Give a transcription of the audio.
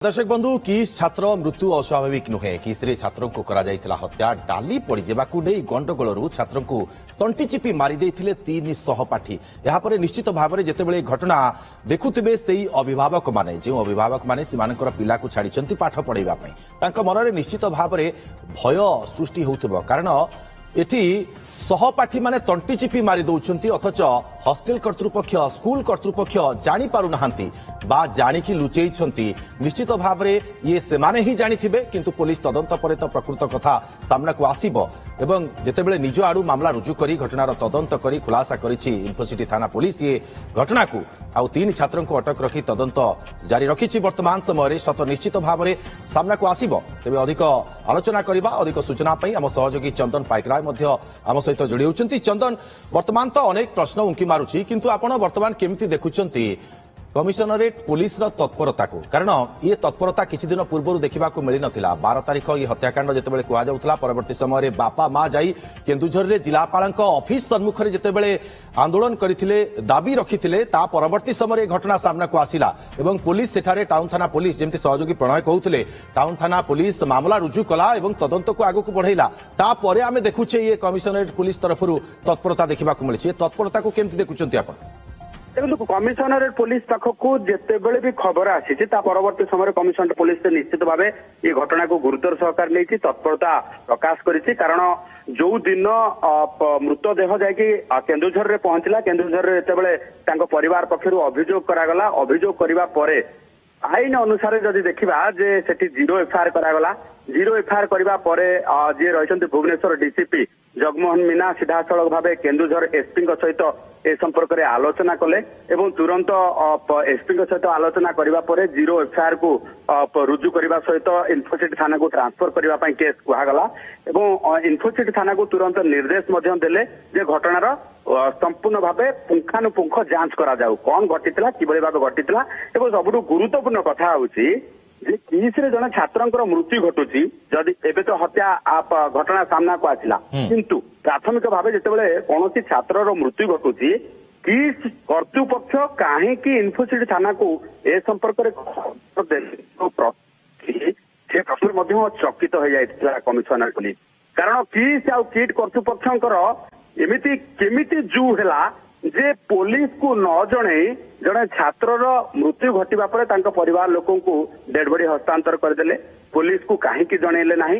दर्शक बंधु किस छात्र मृत्यु अस्वाभाविक नुहे किसरे छात्र को करा जायतिला हत्या डाली पड़ी जेबाकू नै गंडगोलरू छात्र को तंटी चिपी मारी देथिले तीन सहपाठी यहाँ पर निश्चित भाव में जितेबाला घटना देखुथिबे सेही अभिभावक माने जो अभिभावक माने सेमानकर पिला को छाड़ी पाठ पढ़ाइबा पई तांका मनरे निश्चित भाव में भय सृष्टि होउथिबो कारण एठी सहपाठी माने तंटी चिपी मारी दौरान अथच हॉस्टेल कर्तृपक्ष स्कूल कर्तृपक्ष जानी पारु नाहांती बा जानिकी लुचेइछंती निश्चित भाव में ये सेमाने ही जानिथिबे किंतु पुलिस तदंत परे तो प्रकृत कथा सामना को आसीबो एवं जेतेबेले निज आडू मामला रुजु करी घटनार तदंत करी खुलासा करिछि इन्फोसिटी थाना पुलिस ये घटना को आउ तीन छात्रों को अटक रखी तदंत जारी रखिछि वर्तमान समय सत निश्चित भाव में सामना को आसीबो तेबे अधिक आलोचना करबा अधिक सूचना पई आम सहयोगी चंदन पाइकराय मध्य आम सहित जोड़ी होउछंती चंदन वर्तमान तो अनेक प्रश्न उंकी मारुछि किंतु आपण वर्तमान केमिति देखुछंती कमिशनरेट पुलिस तत्परता को कारण ये तत्परता किछि दिन पूर्व देखा मिल नथिला 12 तारिख ये हत्याकांड जितेबाला कुआजाउतला परवर्ती समय बापा माँ जाई केन्दुझर रे जिलापालक ऑफिस सम्मुख में जितेबाला आंदोलन करथिले दाबी रखिथिले ता परवर्ती समय घटना सामना को आसिला एवं पुलिस सेठारे टाउन थाना पुलिस जेमति सहयोगी प्रणय कहउथिले टाउन थाना पुलिस मामला रुजु कला एवं तदंत को आगु को बढ़ाइला ता परे आमे देखुछे ये कमिशनरेट पुलिस तरफरु तत्परता देखा मिली तत्परता को केमति देखुछंती आपण देखो कमिशनरेट पुलिस पाखक जितेबले भी खबर आसी परवर्ती समय कमिशनरेट पुलिस निश्चित भाव ये घटना को गुरुतर सहकार नहीं तत्परता प्रकाश करिछि कारण जो दिन मृतदेह जाकि केन्दुझर रे पहुंचला केन्दुझर रे जेतेबेले तांको परिवार पक्षरु अभियोग करागला अभियोग करिबा परे आईन अनुसार जदि देखिबा जे सेठी जीरो एफआईआर करागला जीरो एफआईआर करबा परे जे रहिसंती भुवनेश्वर डीसीपी जगमोहन मीना सीधासलख भाव केन्दुझर एसपी सहित ए संपर्क में आलोचना कले एवं तुरंत एसपी सहित आलोचना करबा परे जीरो एफआईआर को रुजु करबा सहित इन्फोसिटी थाना को ट्रांसफर करबा पई केस कुहागला एवं इन्फोसिटी थाना को तुरंत निर्देश मध्य देले जे घटनार संपूर्ण भाव पुंखानुपुंख जांच करा जाऊ कौन घटितला किबळे भाव घटितला एवं सबुठु गुरुत्वपूर्ण कथा होउची जे किसरे जने छात्रंकर मृत्यु घटुची जदि एबे तो हत्या घटना सामना को आसिला किंतु प्राथमिक भाव जेतेबेले कोनोसी छात्रर मृत्यु घटुची किस कर्तृपक्ष काहेकि इन्फोसिटी थाना को ए संपर्क रे से प्रश्न मध्य चकित हो जाइतिला कमिशनर पुलिस कारण किस आ किट कर्तृपक्षंकर एमिति केमिति जू हैला जे पुलिस को न जणे जड़े छात्रर मृत्यु घटिबा परे तांको परिवार लोकन को डेड बॉडी हस्तांतर करदेले पुलिस को काहेकि जणैले नाही